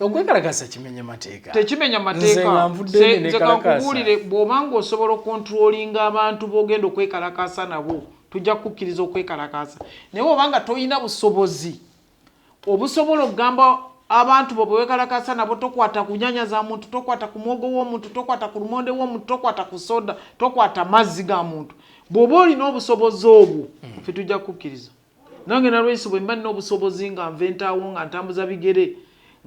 okwekalakaasa kimenya mateeka tekimenya mateeka nze kankubulire bw'obanga osobola okontrolinga abantu b'ogenda okwekalakaasa nabo tujja kukkiriza okwekalakaasa naye obanga toyina busobozi obusobola okugamba abantu bo bwekalakaasa nabo tokwata ku nyanya za muntu tokwata ku mwogo w'omuntu tokwata ku lumonde w'omuntu tokwata ku soda tokwata mazzi ga muntu bw'oba olina obusobozi obwo ffe tujja kukkiriza nange Nalweyiso bwe mba nina obusobozi nga nventaawo nga ntambuza bigere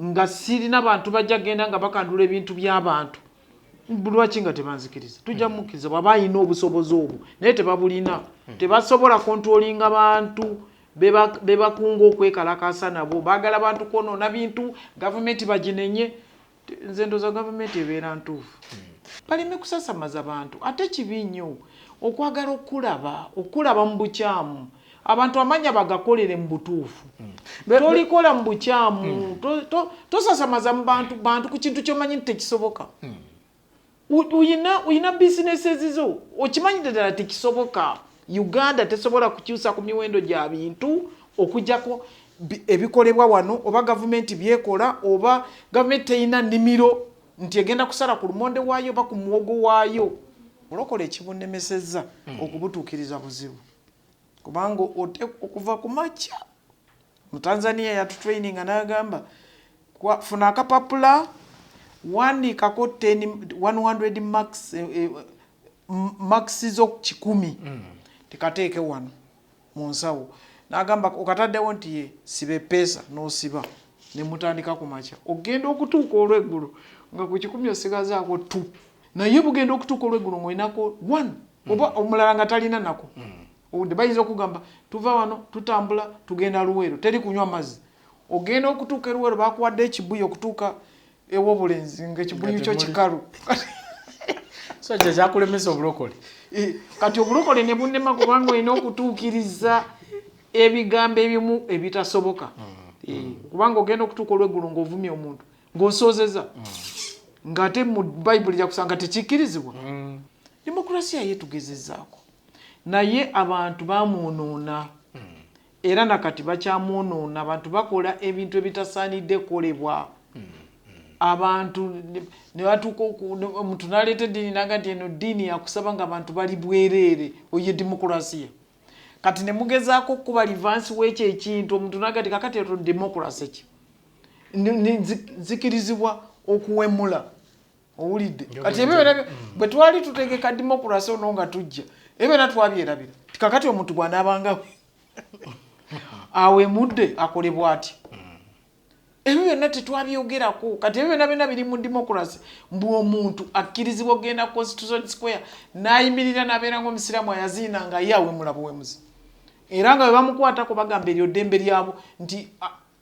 nga sirina bantu bajja genda nga bakandula ebintu by'abantu lwaki nga tebanzikiriza tujja mukkiriza bw'aba alina obusobozi obwo naye tebabulina tebasobola kontrolinga bantu bebakunga okwekalakaasa nabo baagala bantu kwonoona bintu gavumenti baginenye nze ndooza gavumenti ebeera ntuufu baleme kusasamaza bantu ate kibi nnyo okwagala okulaba mu bukyamu abantu amanya bagakolere mu butuufu tolikola mu bukyamu tosasamaza mu bantu ku kintu kyomanyi nti tekisoboka uyina bizinesi ezizo okimanyi ddala tekisoboka Uganda tesobola kukyusa ku miwendo gya bintu okujjako ebikolebwa wano oba gavumenti byekola oba gavumenti teyina nnimiro nti egenda kusala ku lumonde waayo oba ku muwogo waayo olokola ekibunemesezza okubutuukiriza buzibu kubanga okuva ku makya mu Tanzania yatutraininga n'agamba funa akapapula wandiikako 100 max zo 100 tekateeke wano mu nsawo n'agamba okataddewo nti ye siba pesa n'osiba ne mutandika ku makya ogenda okutuuka olw'eggulu nga ku 10 osigazaako 2 naye bugenda okutuuka olw'eggulu ng'olinako 1 oba omulala nga talina nako bayinza okugamba tuva wano tutambula tugenda Luweero teri kunywa mazzi ogenda okutuuka Luweero bakuwadde ekibuyi okutuuka ew'obulenzi ng'ekibuyi kyo kikalu so kyakulemesa obulokole kati obulokole ne bunnema kubanga olina okutuukiriza ebigambo ebimu ebitasoboka kubanga ogenda okutuuka olw'eggulu ng'ovumya omuntu ng'osoozeza ng'ate mu bayibuli jakusanga tekikkirizibwa demokrasiya yeetugezezaako naye abantu bamwonoona era nakati bakyamwonoona abantu bakola ebintu ebitasaanidde kukolebwa abantu ne batuuka omuntu n'aleeta eddiini naga nti eno ddiini yakusaba nga abantu bali bwereere oye demokrasiya kati ne mugezaako okuba livansi w'ekyo ekintu omuntu naga nti kakati eto demokrasi ki nzikirizibwa okuwemula owulidde kati ebyo bwe twali tutegeka demokrasi ono nga tujja ebyo twabyerabira kakati omuntu bw'anaabanga awemudde akolebwa ati ebyo byonna tetwabyogerako kati ebyo byonna biri mu demokrasi mbu omuntu akkirizibwa okugenda Constitution Square n'ayimirira n'abeera ng'omusiraamu ayaziina nga ye awemula buwemuzi era nga bwe bamukwatako bagamba eryo ddembe lyabo nti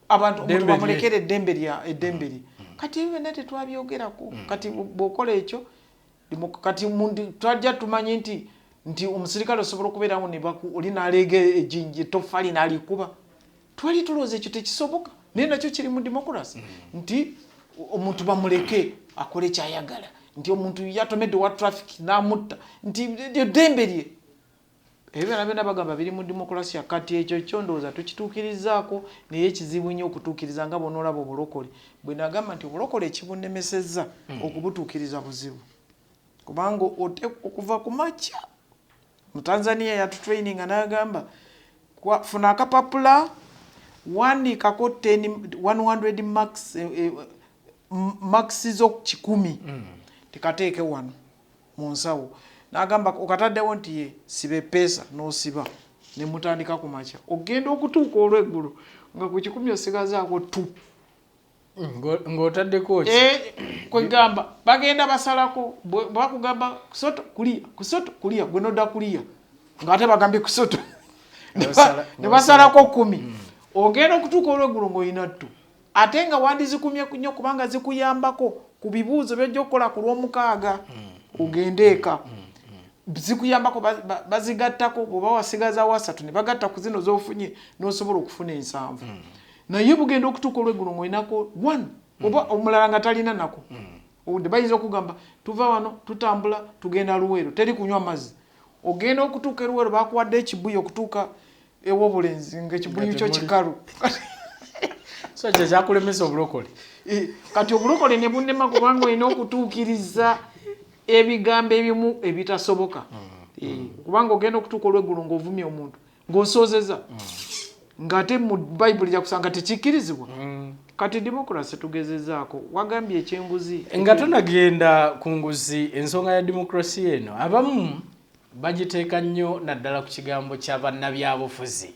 abantu omuntu bamulekera eddembe lye kati ebyo byonna tetwabyogerako kati bw'okola ekyo kati twajja tumanyi nti omusirikale osobola okubeerawo ne oli n'aleega ejjinja ettoffaali n'alikuba twali tulowooza ekyo tekisoboka naye nakyo kiri mu demokrasi nti omuntu bamuleke akole kyayagala nti omuntu yatomedde wa traffic n'amutta nti eddembe lye ebyo byonna bagamba biri mu demokrasi kati ekyo kyo ndowooza tukituukirizaako naye kizibu nnyo okutuukiriza nga bonoolaba obulokole bwe nagamba nti obulokole ekibunemesezza okubutuukiriza buzibu kubanga okuva ku makya mu Tanzania yatutraininga n'agamba funa akapapula wandiikako 100 max zo 100 tekateeke wano mu nsawo n'agamba okataddewo nti ye siba pesa n'osiba ne mutandika ku makya ogenda okutuuka olw'eggulu nga ku 10 osigazaako 2 ng'otaddeko ki kwegamba bagenda basalako bakugamba kusoto kuliya gwe nodda kuliya ng'ate bagambye kusoto ne basalako 10 ogenda okutuuka olw'eggulu ng'olina 2 ate nga wandizikumye nnyo kubanga zikuyambako ku bibuuzo byojja okukola ku lw'omukaaga ogende eka zikuyambako bazigattako bw'oba wasigaza wasatu ne bagatta ku zino z'ofunye n'osobola okufuna 7 naye bugenda okutuuka olw'eggulu ng'olinako 1 oba omulala nga talina nako bayinza okugamba tuva wano tutambula tugenda Luweero teri kunywa mazzi ogenda okutuuka Luweero bakuwadde ekibuyi okutuuka ew'obulenzi ng'ekibuyi kyo kikalu So kyakulemesa obulokole. Kati obulokole ne bunnema kubanga olina okutuukiriza ebigambo ebimu ebitasoboka. Kubanga ogenda okutuuka olw'eggulu ng'ovumya omuntu ng'osoozeza ng'ate mu Bayibuli yakusanga tekikkirizibwa. Kati democracy tugezezaako wagambye ekyenguzi nga tonagenda ku nguzi ensonga ya democracy eno abamu bagiteeka nnyo naddala ku kigambo kya bannabyabufuzi.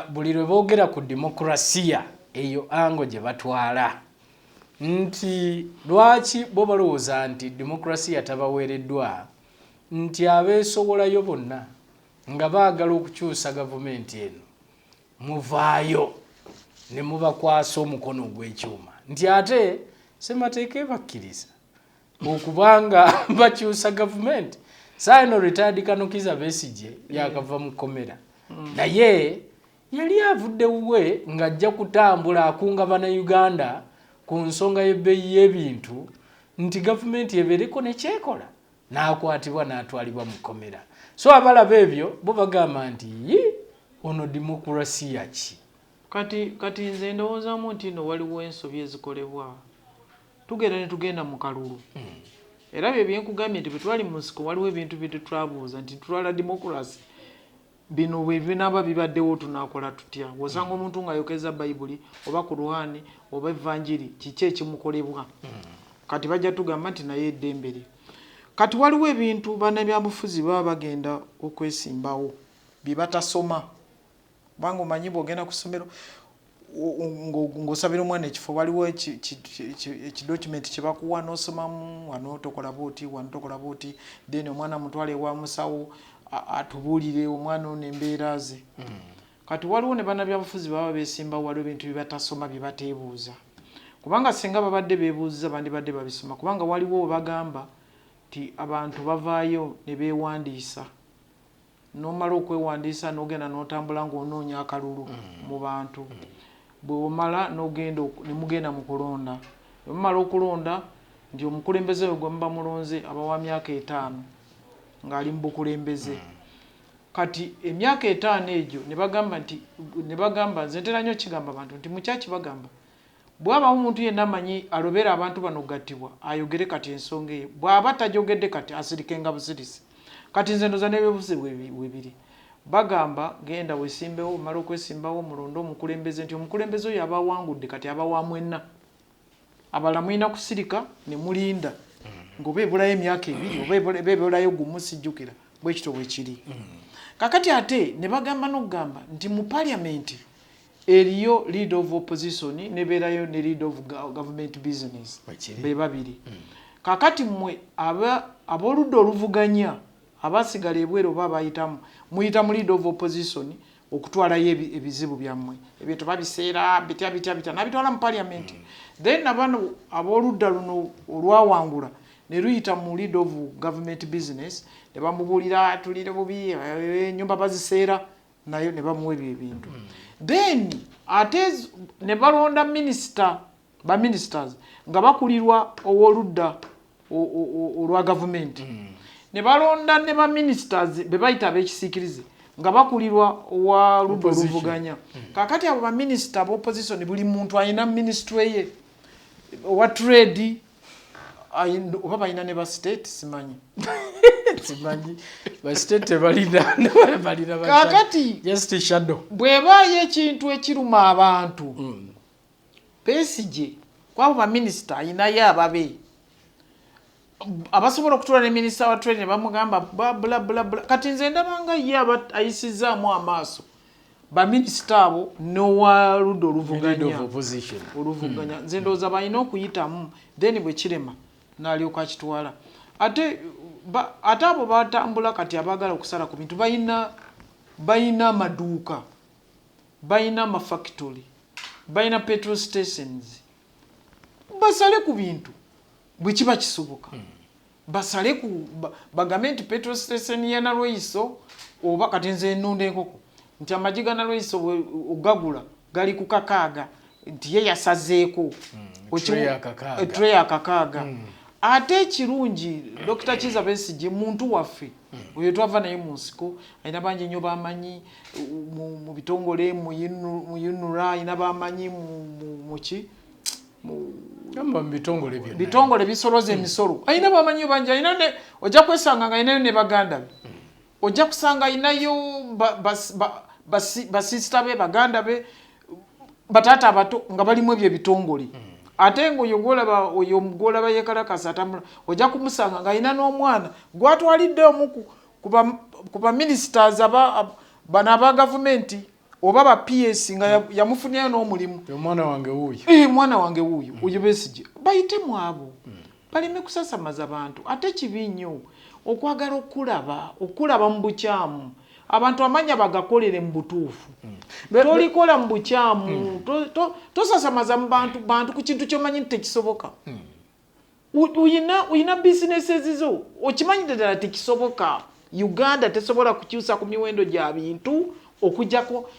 Buli lwe boogera ku demokrasiya eyo ango gye batwala nti lwaki bo balowooza nti demokrasiya tabaweereddwa nti abeesowolayo bonna nga baagala okukyusa gavumenti eno muvaayo ne mubakwasa omukono ogw'ekyuma nti ate ssemateeka ebakkiriza okubanga bakyusa gavumenti. Saino retired Col.Besisgye yakava mu kkomera naye yali avudde wuwe ng'ajja kutambula akunga bannayuganda ku nsonga y'ebbeeyi y'ebintu nti gavumenti ebeereko ne kyekola n'akwatibwa n'atwalibwa mu kkomera. So abalaba ebyo bo bagamba nti ono demokrasiya ki? Kati nze ndowoozaamu nti no waliwo ensobi ezikolebwa tugenda ne tugenda mu kalulu. Era bye byenkugambye nti bwe twali mu nsiko waliwo ebintu bye tetwabuuza nti tutwala demokrasi bino bwe binaaba bibaddewo tunaakola tutya. Osanga omuntu ng'ayokeza Bayibuli oba Kuruhani oba Evanjiri kiki ekimukolebwa. Kati bajja tugamba nti naye eddembe lye. Kati waliwo ebintu bannabyabufuzi baba bagenda okwesimbawo bye batasoma. Kubanga omanyi bw'ogenda ku ssomero ng'osabira omwana ekifo waliwo ekidocument kye bakuwa n'osomamu wano tokola bwoti wano tokola bwoti then omwana mutwale ewa musawo atubuulire omwana ono embeera ze. Kati waliwo ne bannabyabufuzi baba beesimbawo waliwo ebintu bye batasoma bye bateebuuza. Kubanga singa babadde beebuuziza bandibadde babisoma kubanga waliwo bagamba nti abantu bavaayo ne beewandiisa. N'omala okwewandiisa n'ogenda n'otambula ng'onoonya akalulu mu bantu. Bw'omala n'ogenda ne mugenda mu kulonda. Bwe mumala okulonda nti omukulembeze we gwe muba mulonze aba wa myaka 5 ng'ali mu bukulembeze. Kati emyaka 5 egyo ne bagamba nze ntera nnyo kigamba abantu nti mukyaki bagamba bw'abawo omuntu yenna amanyi alobera abantu bano gattibwa ayogere kati ensonga eyo bw'aba tajogedde kati asirikenga busirisi. Kati nze ndoza n'ebyobufuzi bwebiri bagamba genda weesimbewo omala okwesimbawo mulonde omukulembeze nti omukulembeze oyo aba awangudde kati aba wa mwenna abala mulina kusirika ne mulinda ng'oba ebulayo emyaka 2 oba ebulayo gumu sijjukira bwe kityo bwe kiri. Kakati ate ne bagamba n'okugamba nti mu parliament eriyo leader of opposition nebeerayo ne leader of government business be babiri. Kakati mmwe ab'oludda oluvuganya abasigala ebweru oba bayitamu muyita mu leader of opposition okutwalayo ebizibu byammwe ebintu babiseera bitya nabitwala mu parliament. Then abano ab'oludda luno olwawangula ne luyita mu leader of government business ne bamubuulira tulire bubi ennyumba baziseera nayo ne bamuwa ebyo ebintu. Then ate ne balonda ministers nga bakulirwa ow'oludda olwa gavumenti. Ne balonda ne ba ministers be bayita ab'ekisiikirize nga bakulirwa owa ludda oluvuganya. Kakati abo ba minister b'opposition buli muntu alina ministry ye owa trade oba balina ne ba state simanyi. Simanyi ba state balina kakati just a shadow bw'ebaayo ekintu ekiruma abantu Besisgye kwabo ba minister ayinayo ababe abasobola okutwala ne minister wa trade ne bamugamba bla bla bla. Kati nze ndabanga ye ayisizaamu amaaso ba minister abo n'owa ludda oluvuganya nze ndowooza balina okuyitamu then bwe kirema n'alyoka akitwala. Ate abo batambula kati abaagala okusala ku bintu balina amaduuka balina amafactory balina petrol stations basale ku bintu bwe kiba kisoboka. Basale ku bagambe nti petrol station ya Nalweyiso oba kati nze nnunda enkoko nti amagi ga Nalweyiso ogagula gali ku kakaaga nti ye yasazeeko tray akakaaga ate kirungi Dr. Col.Besisgye muntu waffe oyo twava naye mu nsiko ayina bangi nnyo bamanyi mu bitongole mu yunura ayina bamanyi muki Gamba bitongole byonna bitongole bisoloza emisolo ayina bamanyi bangi ayina ne ojja kwesanga nga ayinayo ne baganda be ojja kusanga ayinayo basisita be baganda be batata abato nga balimu ebyo ebitongole ate ngo oyo gwolaba yekalakasa atambula ojja kumusanga nga ayina n'omwana gwatwalidde omu ku baministers bano aba gavumenti oba ba PS nga yamufunyayo n'omulimu mwana wange wuuyo mwana wange wuuyo oyo Besisgye bayite mu abo baleme kusasamaza bantu ate kibi nnyo okwagala okulaba mu bukyamu abantu amanya bagakolere mu butuufu tolikola mu bukyamu tosasamaza mu bantu ku kintu kyomanyi tekisoboka uyina businesses zo okimanyi ddala tekisoboka Uganda tesobola kukyusa ku miwendo gya bintu okujjako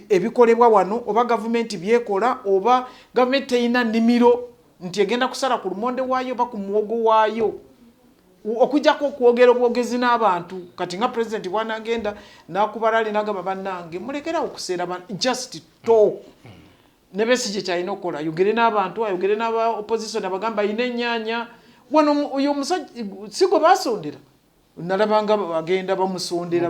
ebikolebwa wano oba gavumenti byekola oba gavumenti teyina nnimiro nti egenda kusala ku lumonde waayo oba ku muwogo waayo okujjako okwogera obwogezi n'abantu kati nga president bwanagenda nakubalali nagamba bannange mulekera okuseera just talk ne Besisgye kyalina okukola ayogere n'abantu ayogere n'aba opposition abagamba ayina ennyanya wano oyo omusajja sigo basondera nalabanga bagenda bamusondera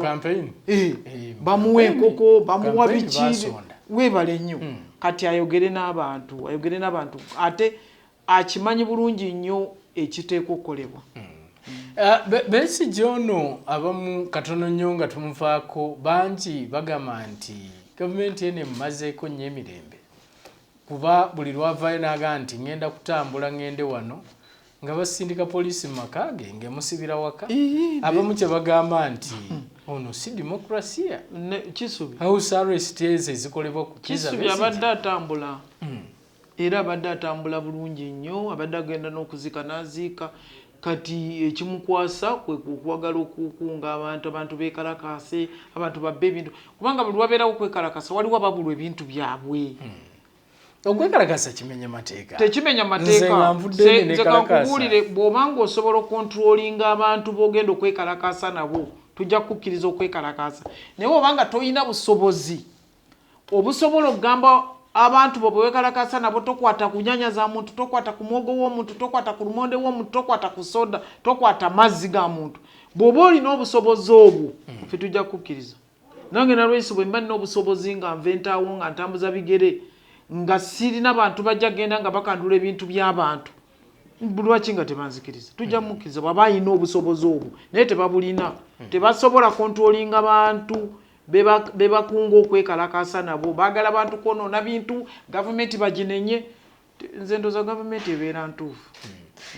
bamuwa enkoko bamuwa biki webale nnyo kati ayogere n'abantu ate akimanyi bulungi nnyo ekiteekwa okukolebwa Besisgye ono abamu katono nnyo nga tumufaako bangi bagamba nti gavumenti eno emazeeko nnyo emirembe kuba buli lwavaayo n'agamba nti ngenda kutambula ngende wano nga basindika poliisi mu maka ge ng'emusibira waka abamu kye bagamba nti ono si demokrasiya house arrest ezo ezikolebwa ku Kisubi abadde atambula era abadde atambula bulungi nnyo abadde agenda n'okuzika n'aziika kati ekimukwasa kwe kukwagala okukunga abantu bekalakase abantu babbe ebintu kubanga buli lwabeerawo kwekalakasa waliwo ababulwa ebintu byabwe okwekalakasa kimenya mateeka tekimenya mateeka nze kankubulire bw'obanga osobola okontrolinga abantu b'ogenda okwekalakasa nabo tujja kukkiriza okwekalakasa naye obanga toyina busobozi obusobola okugamba abantu bo bekalakasa nabo tokwata kunyanya za muntu tokwata ku mwogo w'omuntu tokwata ku lumonde w'omuntu tokwata ku soda tokwata mazzi ga muntu bw'oba olina obusobozi obwo ffe tujja kukkiriza nange Nalweyiso bwe mba nina obusobozi nga nventaawo nga ntambuza bigere nga sirina bantu bajja genda nga bakandula ebintu by'abantu lwaki nga tebanzikiriza tujja mukkiriza bw'aba alina obusobozi obwo naye tebabulina tebasobola kontrolinga bantu bebakunga okwekalakasa nabo baagala bantu kwonoona bintu gavumenti baginenye nze ndooza gavumenti ebeera ntuufu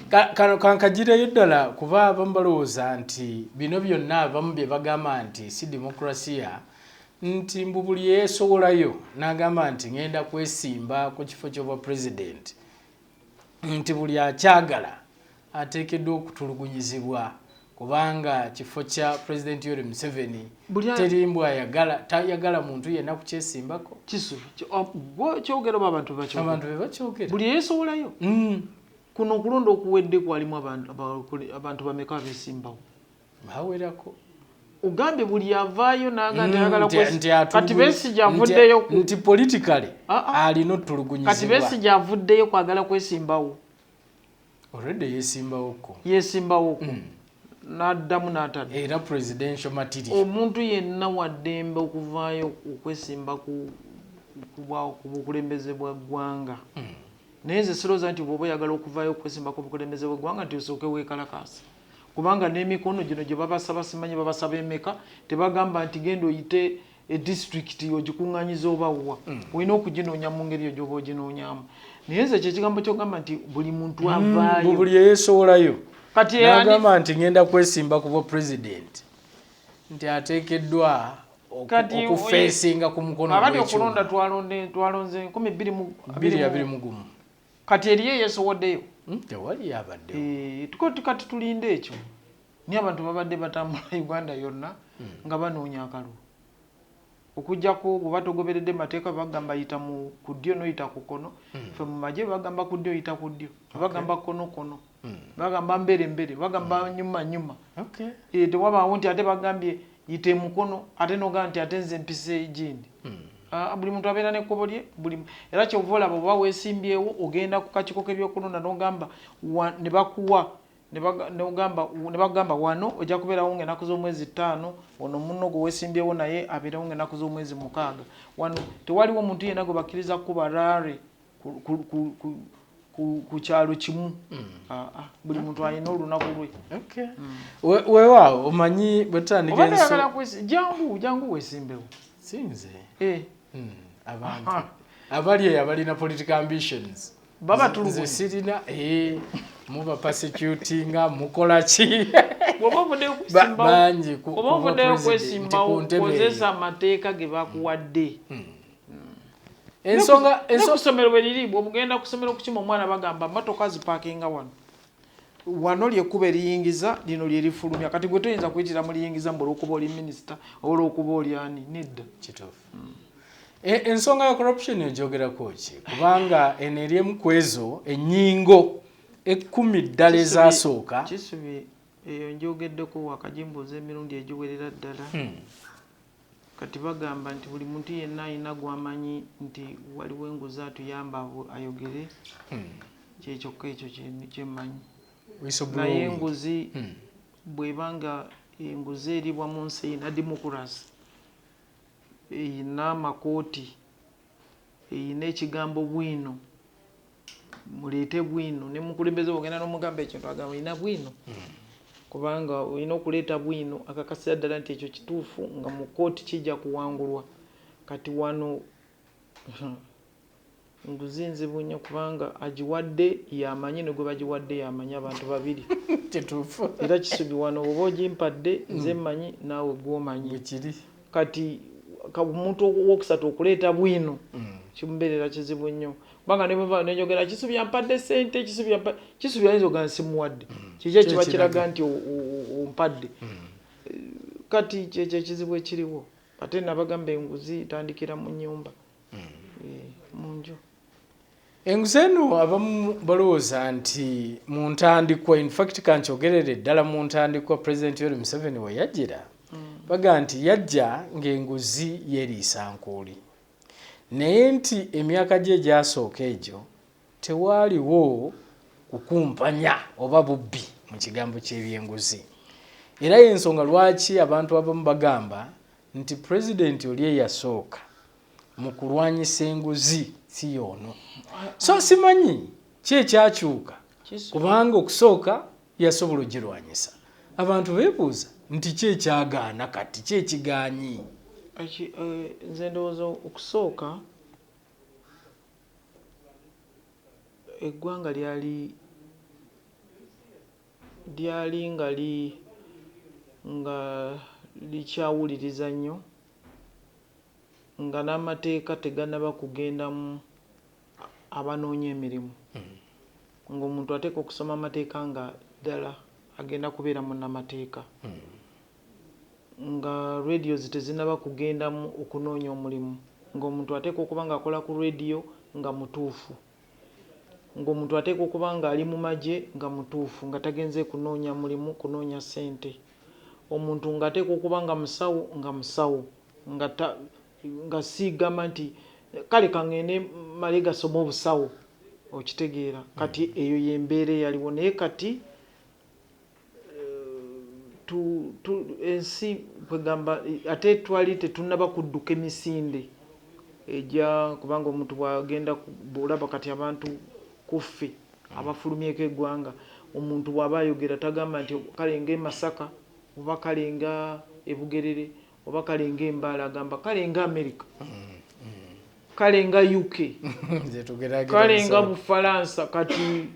kano kankagireyo ddala kuba abamu balowooza nti bino byonna abamu bye bagamba nti si demokrasiya nti mbu buli yeesowolayo n'agamba nti ngenda kwesimba ku kifo ky'obwa pulezidenti nti buli akyagala ateekeddwa okutulugunyizibwa kubanga kifo kya President Yoweri Museveni Teri mbwa tayagala muntu yenna kukyesimbako Kisubi kyogera oba abantu bebakyogera buli yeesowolayo kuno okulonda okuwedde kwalimu abantu bameka abeesimbawo bawerako ugambye buli avaayo n'agala kati Besisgye avuddeyo nti politically alina otulugunyizibwa kati Besisgye avuddeyo kwagala kwesimbawo already yesimbawoko n'addamu n'atadde era presidential material omuntu yenna waddembe okuvaayo okwesimba ku bukulembeze bwa ggwanga naye nze sirowooza nti bw'oba oyagala okuvaayo okwesimba ku bukulembeze bwa ggwanga nti osooke weekalakaasa kubanga n'emikono gino gye babasaba simanyi babasaba emeka tebagamba nti genda oyite edistrict ogikuŋŋanyiza obawa olina okuginoonya mu ngeri yo gy'oba oginoonyamu naye nze kyekigambo kyogamba nti buli muntu avaayo buli yeesowolayo kati n'agamba nti ngenda kwesimba ku bwa pulezidenti nti ateekeddwa okufeesinga ku mukono abali okulonda twalonze 2021 kati eriyo yeesowoddeyo tewali yabaddewo kati tulinde ekyo niye abantu babadde batambula Uganda yonna nga banoonya akalulu okujjako bwe togoberedde mateeka bagamba yita mu kuddyo noyita ku kono ffe mu magye bagamba kuddyo yita ku ddyo bagamba kono bagamba mbere bagamba nyuma tewabaawo nti ate bagambye yite mukono ate nogamba nti ate nze mpise gindi buli muntu abeera nekkobo lye era kyova olaba oba weesimbyewo ogenda ku kakiko k'ebyokulonda nogamba ne bakuwa ne bagamba wano ojja kubeerawo ng'ennaku z'omwezi 5 ono munno gwe weesimbyewo naye abeerawo ng'ennaku z'omwezi 6 wano tewaliwo omuntu yenna gwe bakkiriza kuba raare ku kyalo kimu buli muntu alina olunaku lwe weewaawo omanyi bwetandika jangu weesimbewo sinze abantu abali eyo abalina political ambitions baba nze sirina muba persecutinga mukola ki bangi oba ovuddeyo kwesimbawo kozesa amateeka ge bakuwadde ensonga nekusomero bwe liri bw'obugenda ku ssomero kukima omwana bagamba matoka zipaakinga wano lyekkuba eriyingiza lino lyerifulumya kati gwe toyinza kuyitira mu liyingiza mbu olwokuba oli minisita oba olwokuba oli ani nedda kituufu ensonga ya corruption egyogerako ki kubanga eno eryemu ku ezo ennyingo 10 ddala ezasooka kisubi eyo njogeddeko wakajimbuza emirundi egiwerera ddala kati bagamba nti buli muntu yenna alina gwamanyi nti waliwo enguzi atuyamba ayogere kyekyokka ekyo kyemmanyi naye enguzi bwebanga enguzi eribwa mu nsi eyina demokurasi eyina amakooti eyina ekigambo bwino muleete bwino ne mukulembeze ogenda n'omugamba ekintu agamba oyina bwino kubanga olina okuleeta bwino akakasira ddala nti ekyo kituufu nga mu kooti kijja kuwangulwa kati wano nguzi nzibu nnyo kubanga agiwadde yamanyi ne gwe bagiwadde yamanyi abantu babiri kituufu era kisubi wano oba ogimpadde nze mmanyi naawe gwomanyi kati omuntu owokusatu okuleeta bwino kimubeerera kizibu nnyo kubanga nenjogera kisubi yampadde ssente kisubi ayinza ogamba simuwadde kiki ekiba kiraga nti ompadde kati kyekyo ekizibu ekiriwo ate nabagamba enguzi tandikira mu nnyumba munju enguzi eno abamu balowooza nti mu ntandikwa infact kankyogerere ddala mu ntandikwa pulezidenti Yoweri Museveni we yajjira baga nti yajja ng'enguzi yeeriisa nkuuli naye nti emyaka gye egyasooka egyo tewaaliwo kukumpanya oba bubbi mu kigambo ky'ebyenguzi era y'ensonga lwaki abantu abamu bagamba nti pulezidenti oli eyasooka mu kulwanyisa enguzi si y'ono so simanyi ki ekyakyuka kubanga okusooka yasobola ogirwanyisa abantu beebuuza nti ki ekyagaana kati ki ekigaanyi nze ndowooza okusooka eggwanga lyali nga likyawuliriza nnyo nga n'amateeka teganaba kugendamu abanoonya emirimu ng'omuntu ateeka okusoma amateeka nga ddala agenda kubeera munnamateeka nga radios tezinaba kugendamu okunoonya omulimu ng'omuntu ateeka okuba nga akola ku radio nga mutuufu ng'omuntu ateeka okuba nga ali mu magye nga mutuufu nga tagenze kunoonya mulimu kunoonya ssente omuntu ng'ateeka okuba nga musawo nga siigamba nti kale kangende male gasoma obusawo okitegeera kati eyo yembeera eyaliwo naye kati ensi kwegamba ate twali tetunaba kudduka emisinde ejja kubanga omuntu bwagenda olaba kati abantu kuffe abafulumyeko eggwanga omuntu bw'aba ayogera tagamba nti kale nga Masaka oba kale nga Bugerere oba kale nga Mbale agamba kale nga America kale nga UK kale nga Bufalansa kati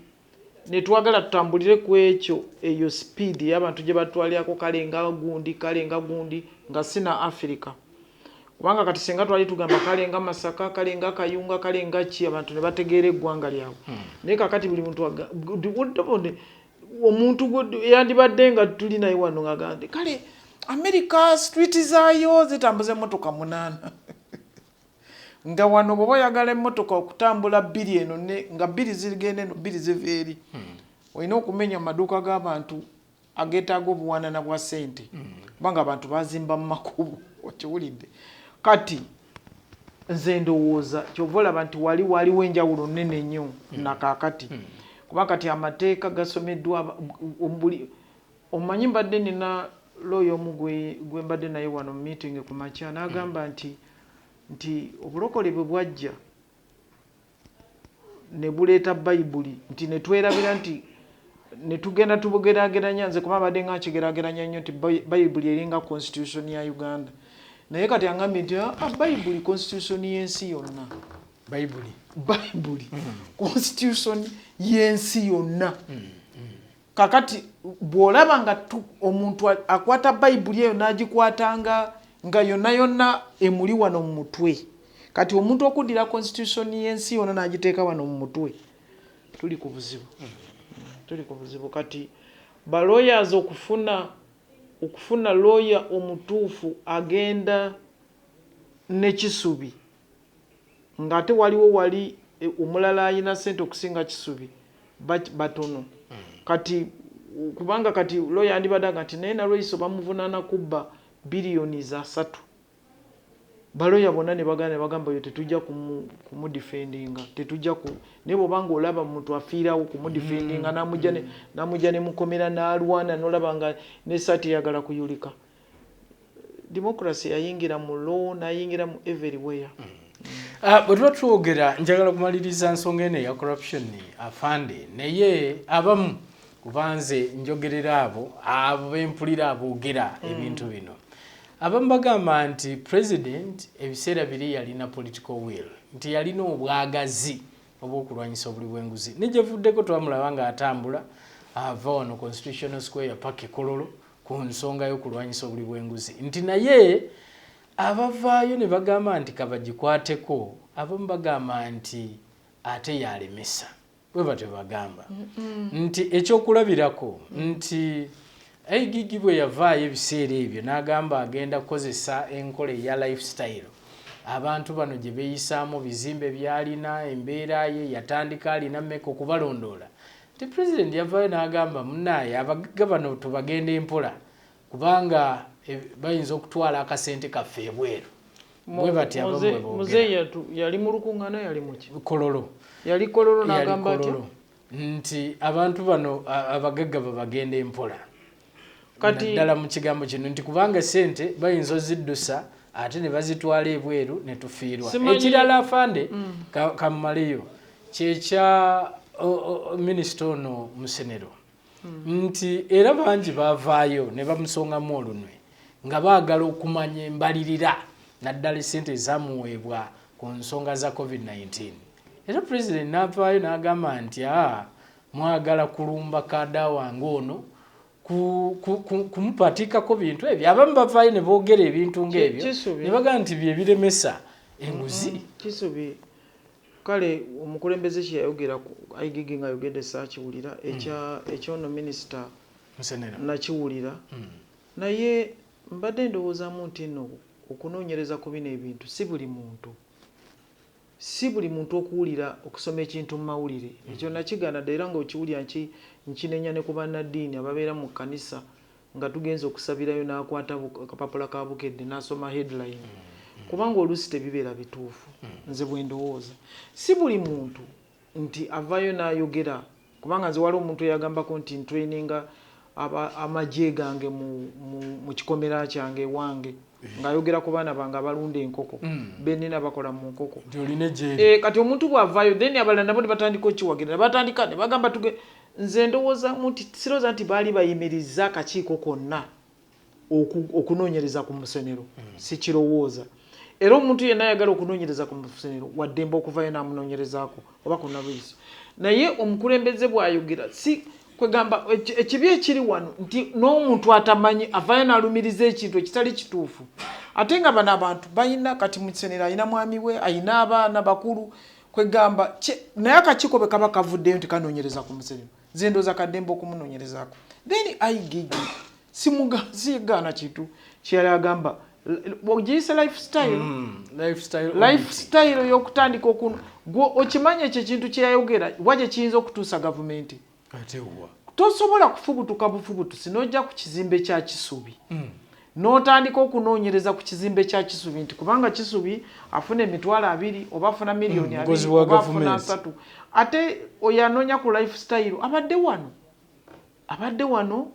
netwagala tutambulire ku ekyo eyo speed y'abantu gye batwalyako kale nga gundi nga sina Africa kubanga kati singa twali tugamba kale nga Masaka kale nga Kayunga kale nga ki abantu ne bategeera eggwanga lyabwe naye kakati buli muntu omuntu yandibadde nga tuli naye wano ng'agamba kale America street zaayo zitambuza emmotoka 8 nga wano bwe oyagala emmotoka okutambula 2 eno nga 2 zigenda eno 2 ziva eri olina okumenya amaduuka g'abantu ageetaaga obuwanana bwa ssente kubanga abantu bazimba mu makubo okiwulidde kati nze ndowooza kyova olaba nti waliwo enjawulo nnene nnyo nakaakati kuba kati amateeka gasomeddwa omanyi mbadde nina looyo omu gwe mbadde naye wano mu meeting ku makya n'agamba nti obulokole bwe bwajja ne buleeta bayibuli nti ne twerabira nti ne tugenda tubugeraageranya nze kuba badde nga nkigeraageranya nnyo nti bayibuli eringa constitution ya Uganda naye kati angambye nti bayibuli constitution y'ensi yonna bayibuli constitution y'ensi yonna kakati bw'olaba nga omuntu akwata bayibuli eyo n'agikwatanga nga yonna emuli wano mu mutwe kati omuntu okuddira constitution y'ensi yonna n'agiteeka wano mu mutwe tuli ku buzibu kati ba lawyers okufuna lawyer omutuufu agenda n'ekisubi ng'ate wali omulala alina ssente okusinga kisubi batono kati kubanga kati lawyer andibadaga nti naye Nalweyiso bamuvunaana kubba biliyoni za 3 baloya bonna ne bagamba yo tetujja kumudefendinga tetujja ne bobanga olaba muntu afiirawo kumudefendinga namujja ne mukomera n'alwana n'olaba nga n'essaati yagala kuyulika democracy yayingira mu law n'ayingira mu everywhere bwe tuba twogera njagala kumaliriza nsonga eno eya corruption afande naye abamu kubanze njogerera abo bempulira aboogera ebintu bino abamu bagamba nti president ebiseera biri yalina political will nti yalina obwagazi obw'okulwanyisa obuli bw'enguzi nejevuddeko twamulaba nga atambula ava wano constitutional square paka Kololo ku nsonga y'okulwanyisa obuli bw'enguzi nti naye abavaayo ne bagamba nti kabagikwateko abamu bagamba nti ate yalemesa bwe batyo bagamba nti ekyokulabirako nti Gigi bwe yavaayo ebiseera ebyo n'agamba agenda kukozesa enkola eya lifestyle abantu bano gye beeyisaamu bizimbe byalina embeera ye yatandika alina mmeka okubalondoola nti president yavaayo n'agamba munnaaye abagagga bano tubagenda empola kubanga bayinza okutwala akasente kaffe ebweru bwe bati muzeeyi yali mu lukuŋŋaana yali muki Kololo yali Kololo n'agamba atya nti abantu bano abagagga babagenda empola kati ddala mu kigambo kino nti kubanga sente bayinza oziddusa ate ne bazitwala ebweru ne tufiirwa ekirala afande kamumaleyo kyekya minisita ono Musenero nti era bangi bavaayo ne bamusongamu olunwe nga baagala okumanya embalirira naddala sente ezamuweebwa ku nsonga za COVID-19 era president n'avaayo n'agamba nti mwagala kulumba kada wange ono kumupatikako bintu ebyo abamu bavaayo ne boogera ebintu ng'ebyo ne bagamba nti bye biremesa enguzi kisubi kale omukulembeze kye yayogera Gigi nga ayogedde saakiwulira ekyono minisita Musenero nakiwulira naye mbadde ndowoozaamu nti nno okunoonyereza ku bino ebintu si buli muntu okuwulira okusoma ekintu mu mawulire ekyo nakigaana ddala era ng'okiwulira nkinenya ne ku bannaddiini ababeera mu kkanisa nga tugenza okusabirayo n'akwata akapapula ka bukedde n'asoma headline kubanga oluusi tebibeera bituufu nze bwe ndowooza si buli muntu nti avaayo n'ayogera kubanga nze waliwo omuntu eyagambako nti ntraininga amagye gange mu kikomera kyange ewange ng'ayogera ku baana bange abalunda enkoko benina bakola mu nkoko kati omuntu bw'avaayo then abalala nabo ne batandika okiwagira batandika ne bagamba nze ndowooza nti sirowooza nti baali bayimiriza akakiiko konna okunoonyereza ku Musenero si kirowooza era omuntu yenna ayagala okunoonyereza ku Musenero waddembe okuvaayo n'amunoonyerezaako oba ku Nalweyiso naye omukulembeze bw'ayogera si kwegamba ekibi ekiri wano nti n'omuntu atamanyi avaayo n'alumiriza ekintu ekitali kituufu ate nga bano abantu balina kati Musenero alina mwami we alina abaana bakulu kwegamba naye akakiiko bwe kaba kavuddeyo nti kanoonyereza ku Musenero nze ndowooza kaddembe okumunoonyerezaako then Gigi sigana kintu kyali agamba ogiyise lifestyle y'okutandika okimanya ekyo ekintu kyeyayogera waje kiyinza okutuusa gavumenti tosobola kufubutuka bufubutusi n'ojja ku kizimbe kya Kisubi n'otandika okunoonyereza ku kizimbe kya Kisubi nti kubanga Kisubi afuna emitwalo 2 oba afuna miliyoni 2 oba afuna 3 ate oyanoonya ku lifestyle abadde wano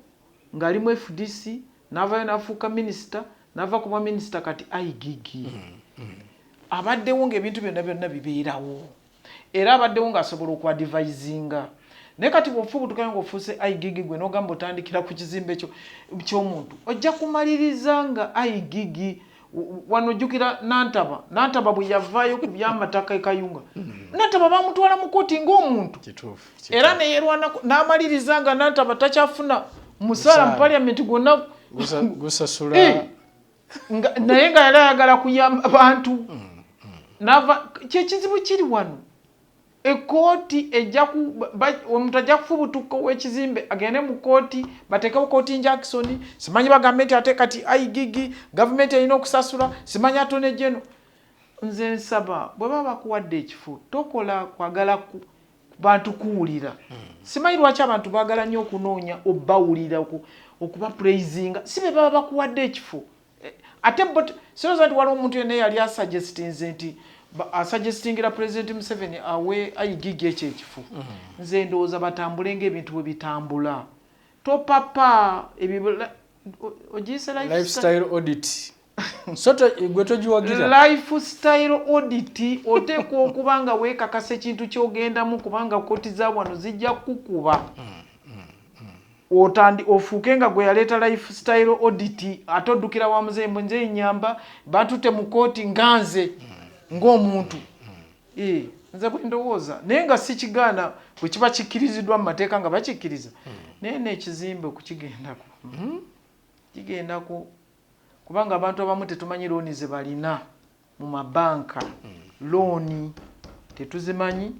ng'ali mu FDC n'avaayo n'afuuka minisita n'ava kuba minisita kati ayigigi abaddewo ng'ebintu byonna bibeerawo era abaddewo ng'asobola okuadvisinga naye kati bw'ofubutuka ng'ofuuse ayigigi gwe n'ogamba otandikira ku kizimbe ky'omuntu ojja kumaliriza nga ayigigi wano jjukira Nantaba bwe yavaayo ku by'amataka e Kayunga Nantaba bamutwala mu kooti ng'omuntu era neyeerwanako n'amaliriza nga Nantaba takyafuna musaala mu parliament gwonna gusasula naye nga yali ayagala kuyamba abantu kyekizibu kiri wano ekooti omuntu ajja kufubutuka ow'ekizimbe agende mu kooti bateekewo kooti Jackson simanyi bagambe nti ate kati ayigigi gavumenti erina okusasula simanyi atone jeno nze nsaba bwe baba bakuwadde ekifo tokola kwagala ku bantu kuwulira simanyi lwaki abantu baagala nnyo okunoonya obbawulira okuba praisinga si be baba bakuwadde ekifo ate sirowooza nti waliwo omuntu yenna yali asuggestinze nti asuggestingira President Museveni awe ayigigi ekyo ekifo nze ndowooza batambule ng'ebintu bwe bitambula topapa ogiyise lifestyle audit soto gwe togiwagira lifestyle audit oteekwa okuba nga weekakasa ekintu ky'ogendamu kubanga kooti za wano zijja kukuba ofuuke nga gwe yaleeta lifestyle audit ate oddukira wa muzembe nze nyamba batutte mu kooti nganze ng'omuntu nze bwe ndowooza naye nga si kigaana bwe kiba kikkiriziddwa mu mateeka nga bakikkiriza naye n'ekizimbe okukigendako kigendako kubanga abantu abamu tetumanyi looni ze balina mu mabanka looni tetuzimanyi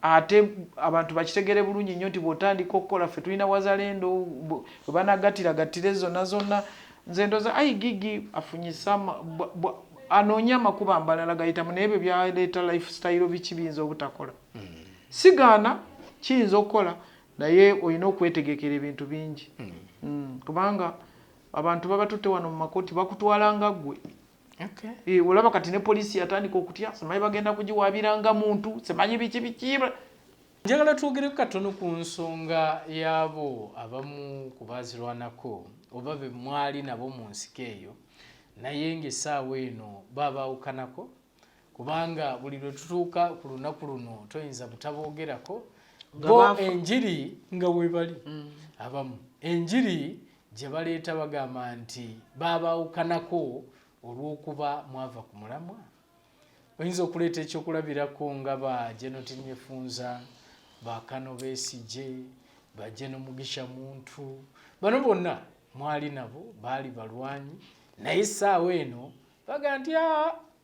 ate abantu bakitegere bulungi nnyo nti bw'otandika okukola ffe tulina wazalendo bwe banagattiragatire zonna nze ndowooza ayigigi afunyisa anoonye amakubo ambalala gayitamu naye bye byaleeta lifestyle biki biyinza obutakola sigaana kiyinza okukola naye olina okwetegekera ebintu bingi kubanga abantu babatutte wano mu makooti bakutwalanga ggwe olaba kati ne poliisi yatandika okutya simanyi bagenda kugiwaabiranga muntu simanyi biki njagala twogereko katono ku nsonga y'abo abamu ku baazirwanako oba be mwali nabo mu nsiko eyo naye ng'essaawa eno babaawukanako kubanga buli lwe tutuuka ku lunaku luno toyinza butaboogerako bo enjiri nga weebali abamu enjiri gye baleeta bagamba nti babaawukanako olw'okuba mwava ku mulamwa oyinza okuleeta ekyokulabirako nga ba Nyefunza ba Col.Besisgye ba Mugisha Muntu bano bonna mwali nabo baali balwanyi naye essaawa eno baga nti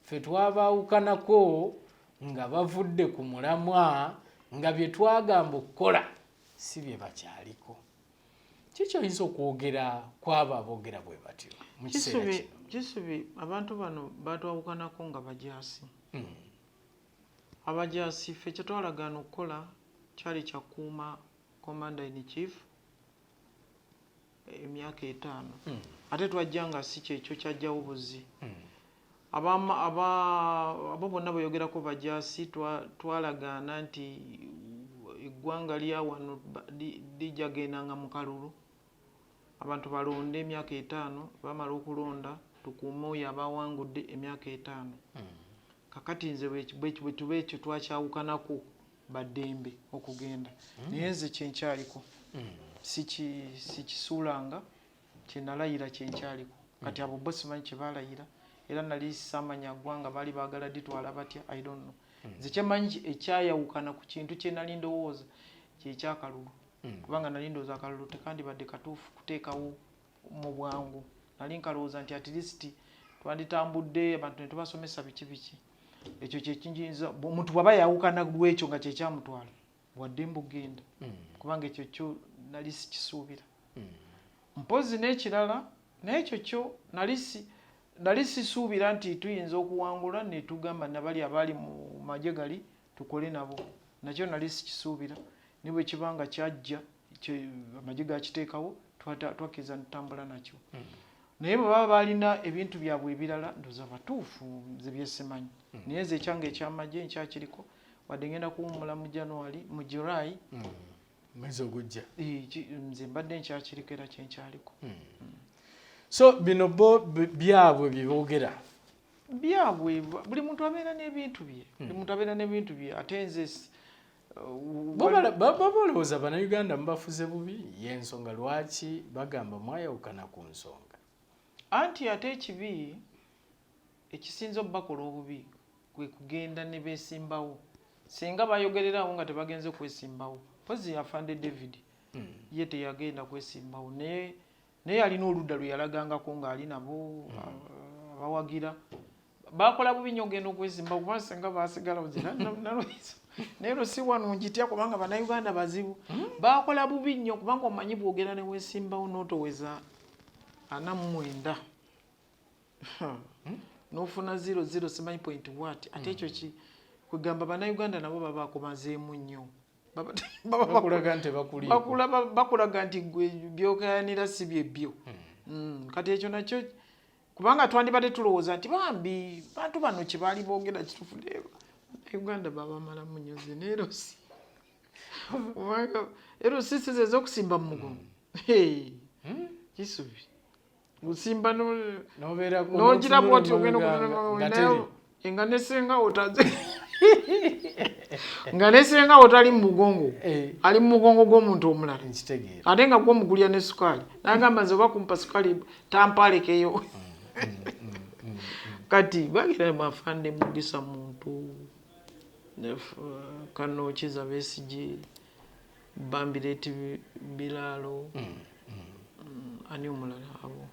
ffe twabaawukanako nga bavudde ku mulamwa nga bye twagamba okukola si bye bakyaliko kiki oyinza okwogera kwabo aboogera bwe batyo mu kiseera kino Kisubi abantu bano batwawukanako nga bajaasi abajaasi ffe kye twalagaana okukola kyali kyakuuma commander in chief emyaka 5 ate twajja nga si kyekyo kyajjawo buzzi abo bonna beyogerako bajaasi twalagaana nti eggwanga lya wano lijjagendanga mu kalulu abantu balonde emyaka 5 bamala okulonda tukuume oyo abawangudde emyaka 5 kakati nze bwe tuba ekyo twakyawukanako baddembe okugenda naye nze kyenkyaliko sikisuulanga kyenalayira kyenkyaliko kati abo bo simanyi kye balayira era nali samanya ggwanga baali baagala ditwala batya I don't know nze kyemanyi ekyayawukana ku kintu kye nali ndowooza kyekyakalulu kubanga nali ndowooza akalulu tekandibadde katuufu kuteekawo mu bwangu nali nkalowooza nti at least twanditambudde abantu ne tubasomesa biki ekyo kyekiyinza omuntu bw'aba yawukana lwekyo nga kyekyamutwala wadde mbugenda kubanga ekyo kyo nali sikisuubira mpozi n'ekirala n'ekyo kyo nali sisuubira nti tuyinza okuwangula ne tugamba nabali abali mu magye gali tukole nabo nakyo nali sikisuubira ne bwe kibanga kyajja amagye gakiteekawo twakkiriza ntambula nakyo naye bwe baba balina ebintu byabwe ebirala ndoza batuufu nze byesimanyi naye nze ekyange ekyamagye nkyakiriko wadde ngenda kuwummula mu January mu July mwezi ogujja nze mbadde nkyakiriko era kyenkyaliko so bino bo byabwe byeboogera byabwe buli muntu abeera n'ebintu bye buli muntu abeera n'ebintu bye ate nze balowooza bannayuganda mubafuze bubi y'ensonga lwaki bagamba mwayawukana ku nsonga anti ate ekibi ekisinza obubakola obubi kwe kugenda ne beesimbawo singa bayogererawo nga tebagenze kwesimbawo pozi afande David ye teyagenda kwesimbawo naye alina oludda lwe yalagangako ng'ali nabo abawagira bakola bubi nnyo ogenda okwesimbawo kubanga singa basigala ozira Nalweyiso naye si wano njitya kubanga bannayuganda bazibu bakola bubi nnyo kubanga omanyi bwogera ne weesimbawo n'otoweza 49 n'ofuna 00 simanyi point what ate ekyo ki kugamba bannayuganda nabo baba bakomazeemu nnyo bakulaga nti gwe byogayanira si byebyo kati ekyo nakyo kubanga twandibadde tulowooza nti bambi bantu bano kyebaali boogera kituufu Uganda babamalamu nnyo ze neerosi erosi size ez'okusimba mu mugongo kisubi gusimba n'ogira bwoti ogenda nga nesenga otaze nga nesenga otali mu mugongo ali mu mugongo gw'omuntu omulala ate nga gw'omugulya ne sukaali nagamba nze oba kumpa sukaali tampalekeyo kati bagira mafande mugisa muntu kano kiza Besisgye Bambireti Biralo ani omulala abo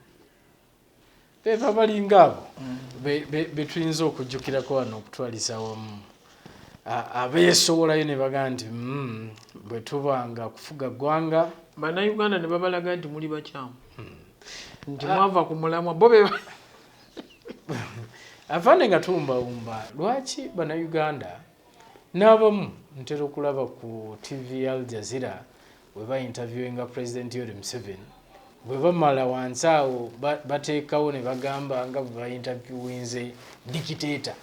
beva balinga abo betuyinza okujjukirako wano okutwaliza wamu abeesowolayo ne baga nti bwe tubanga kufuga ggwanga bannayuganda ne babalaga nti muli bakyamu nti mwava ku mulamwa bo be avande nga tumbawumba lwaki bannayuganda n'abamu ntera okulaba ku TV Al Jazeera bwe bainterviewinga President Yoweri Museveni bwe bamala wansi awo bateekawo ne bagamba nga bwe bainterviewinze dikiteeta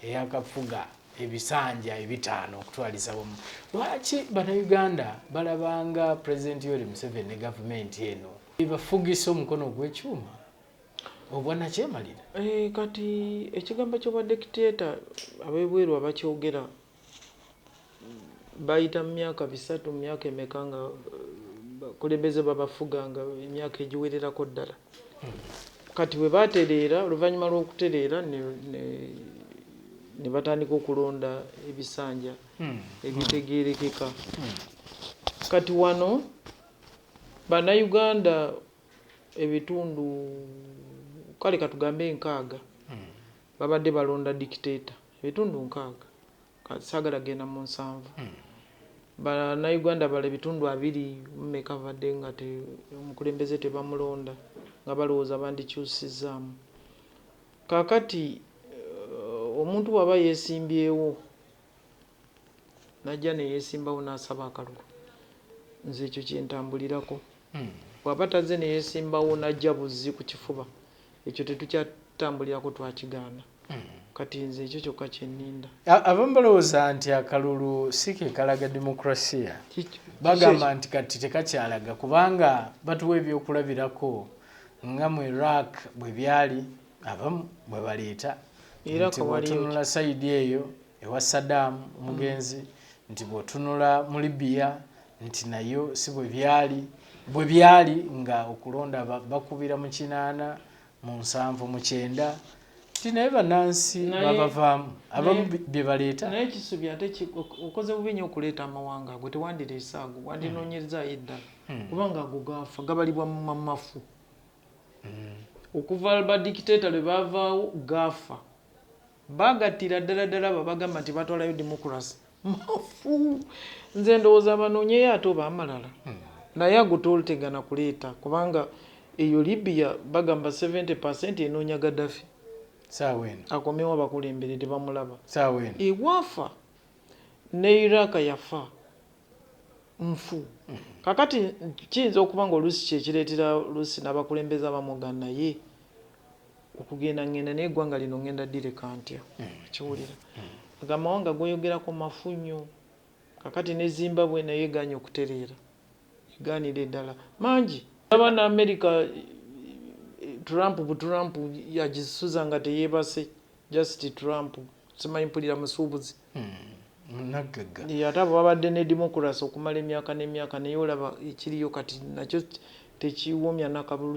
eyakafuga ebisanja 5 okutwaliza wamu lwaki bannayuganda balabanga President Yoweri Museveni ne gavumenti eno ebafugisa omukono gw'ekyuma obwanakyemalira kati ekigambo ky'obwa dikiteeta ab'ebweru abakyogera bayita mu myaka 3 myaka emeka nga bakulembeze babafuga nga emyaka egiwererako ddala kati bwe batereera oluvannyuma lw'okutereera ne batandika okulonda ebisanja ebitegeerekeka kati wano bannayuganda ebitundu kale katugambe 6 babadde balonda dikiteeta ebitundu 6 saagala genda mu 7 bannayuganda bala ebitundu 2 mmeka badde nga omukulembeze tebamulonda nga balowooza bandikyusizaamu kakati omuntu bw'aba yeesimbyewo najja neyeesimbawo n'asaba akalulu nze ekyo kyentambulirako bw'aba taze neyeesimbawo najja buzzi ku kifuba ekyo tetukyatambulirako twakigaana kati nze ekyo kyokka kyenninda abamu balowooza nti akalulu si ke kalaga demokrasiya bagamba nti kati tekakyalaga kubanga batuwa ebyokulabirako nga mu Iraq bwe byali abamu bwe baleeta nti bw'otunula sayidi eyo ewa Saddam omugenzi nti bw'otunula mu Libya nti nayo si bwe byali nga okulonda bakubira mu 8 mu 7 mu 9 ti naye bannansi babavaamu abamu bye baleeta naye kisubi ate okoze bubi nnyo okuleeta amawanga ago tewandireese ago wandinoonyerezaayo eddala kubanga ago gaafa gabalibwa mu mafu okuva badikiteeta lwe baavaawo gaafa bagattira ddala babagamba nti batwalayo demokrasi mafu nze ndowooza banoonyeyo ate oba amalala naye ago tolutegana kuleeta kubanga eyo Libya bagamba 70% enoonya Gaddafi saaweno akomewo abakulembere tebamulaba saaweno ewafa ne Iraq yafa nfu kakati kiyinza okuba nga oluusi kyekireetera oluusi n'abakulembeze abamugana naye okugenda ngenda naye eggwanga lino ngenda direka ntya kiwulira agamawanga goyogerako mafunyo kakati ne Zimbabwe naye eganye okutereera egaanira eddala mangi abana America Trump yagisuza nga teyeebase just Trump simanyi mpulira musuubuzi naggaga ate abo babadde ne democracy okumala emyaka n'emyaka naye olaba ekiriyo kati nakyo tekiwomya nakabulu